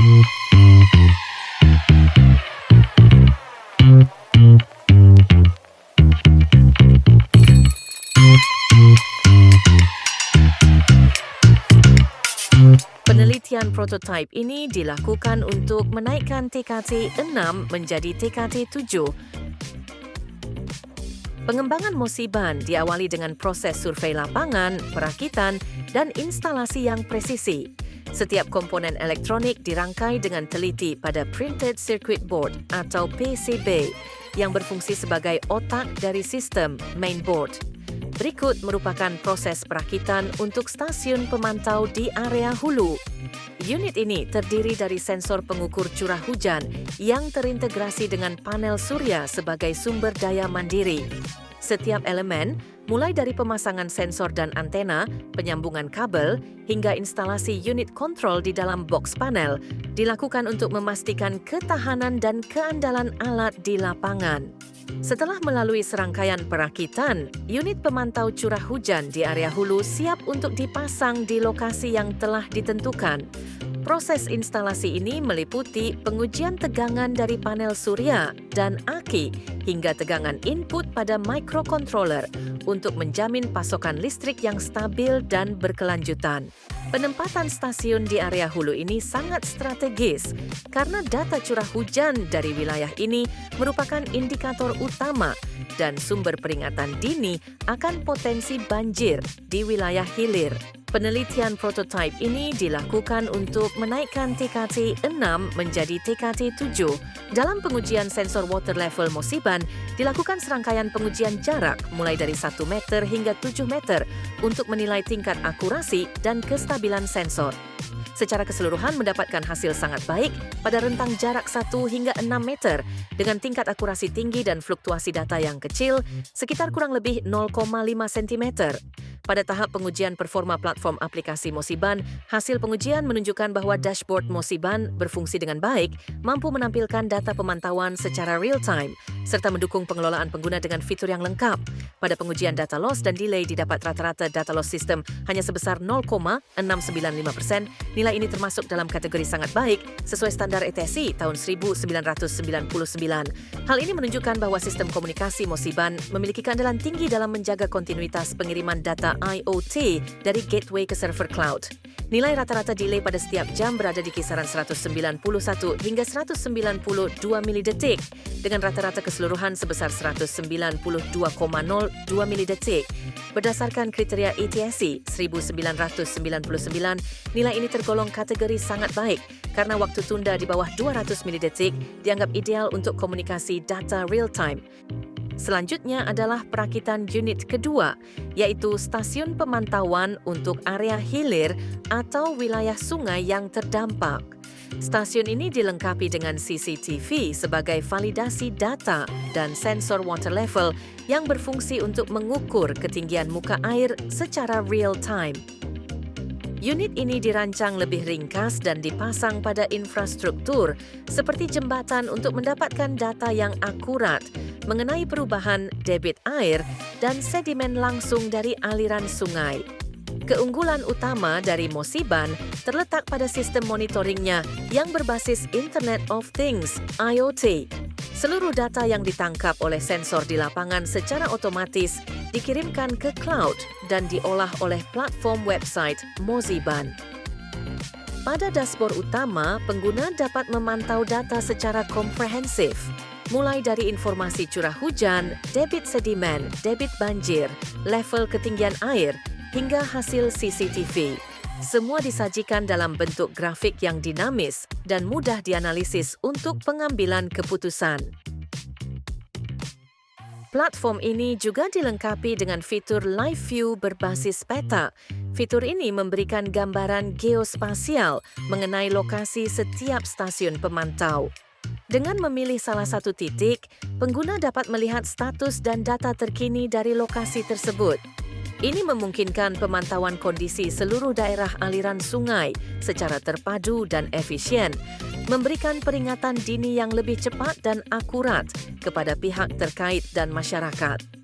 Penelitian prototipe ini dilakukan untuk menaikkan TKT 6 menjadi TKT 7. Pengembangan Mosiban diawali dengan proses survei lapangan, perakitan, dan instalasi yang presisi. Setiap komponen elektronik dirangkai dengan teliti pada Printed Circuit Board atau PCB yang berfungsi sebagai otak dari sistem mainboard. Berikut merupakan proses perakitan untuk stasiun pemantau di area hulu. Unit ini terdiri dari sensor pengukur curah hujan yang terintegrasi dengan panel surya sebagai sumber daya mandiri. Setiap elemen, mulai dari pemasangan sensor dan antena, penyambungan kabel, hingga instalasi unit kontrol di dalam box panel, dilakukan untuk memastikan ketahanan dan keandalan alat di lapangan. Setelah melalui serangkaian perakitan, unit pemantau curah hujan di area hulu siap untuk dipasang di lokasi yang telah ditentukan. Proses instalasi ini meliputi pengujian tegangan dari panel surya dan aki hingga tegangan input pada microcontroller untuk menjamin pasokan listrik yang stabil dan berkelanjutan. Penempatan stasiun di area hulu ini sangat strategis karena data curah hujan dari wilayah ini merupakan indikator utama dan sumber peringatan dini akan potensi banjir di wilayah hilir. Penelitian prototipe ini dilakukan untuk menaikkan TKT 6 menjadi TKT 7. Dalam pengujian sensor water level Mosiban, dilakukan serangkaian pengujian jarak mulai dari 1 meter hingga 7 meter untuk menilai tingkat akurasi dan kestabilan sensor. Secara keseluruhan mendapatkan hasil sangat baik pada rentang jarak 1 hingga 6 meter dengan tingkat akurasi tinggi dan fluktuasi data yang kecil sekitar kurang lebih 0,5 cm. Pada tahap pengujian performa platform aplikasi Mosiban, hasil pengujian menunjukkan bahwa dashboard Mosiban berfungsi dengan baik, mampu menampilkan data pemantauan secara real-time, serta mendukung pengelolaan pengguna dengan fitur yang lengkap. Pada pengujian data loss dan delay didapat rata-rata data loss system hanya sebesar 0,695%. Nilai ini termasuk dalam kategori sangat baik sesuai standar ETSI tahun 1999. Hal ini menunjukkan bahwa sistem komunikasi Mosiban memiliki keandalan tinggi dalam menjaga kontinuitas pengiriman data IoT dari gateway ke server cloud. Nilai rata-rata delay pada setiap jam berada di kisaran 191 hingga 192 milidetik dengan rata-rata keseluruhan sebesar 192,02 milidetik. Berdasarkan kriteria ETSI 1999, nilai ini tergolong kategori sangat baik karena waktu tunda di bawah 200 milidetik dianggap ideal untuk komunikasi data real-time. Selanjutnya adalah perakitan unit kedua, yaitu stasiun pemantauan untuk area hilir atau wilayah sungai yang terdampak. Stasiun ini dilengkapi dengan CCTV sebagai validasi data dan sensor water level yang berfungsi untuk mengukur ketinggian muka air secara real-time. Unit ini dirancang lebih ringkas dan dipasang pada infrastruktur seperti jembatan untuk mendapatkan data yang akurat mengenai perubahan debit air dan sedimen langsung dari aliran sungai. Keunggulan utama dari Mosiban terletak pada sistem monitoringnya yang berbasis Internet of Things (IoT). Seluruh data yang ditangkap oleh sensor di lapangan secara otomatis dikirimkan ke cloud dan diolah oleh platform website Mosiban. Pada dashboard utama, pengguna dapat memantau data secara komprehensif, mulai dari informasi curah hujan, debit sedimen, debit banjir, level ketinggian air, hingga hasil CCTV. Semua disajikan dalam bentuk grafik yang dinamis dan mudah dianalisis untuk pengambilan keputusan. Platform ini juga dilengkapi dengan fitur Live View berbasis peta. Fitur ini memberikan gambaran geospasial mengenai lokasi setiap stasiun pemantau. Dengan memilih salah satu titik, pengguna dapat melihat status dan data terkini dari lokasi tersebut. Ini memungkinkan pemantauan kondisi seluruh daerah aliran sungai secara terpadu dan efisien, memberikan peringatan dini yang lebih cepat dan akurat kepada pihak terkait dan masyarakat.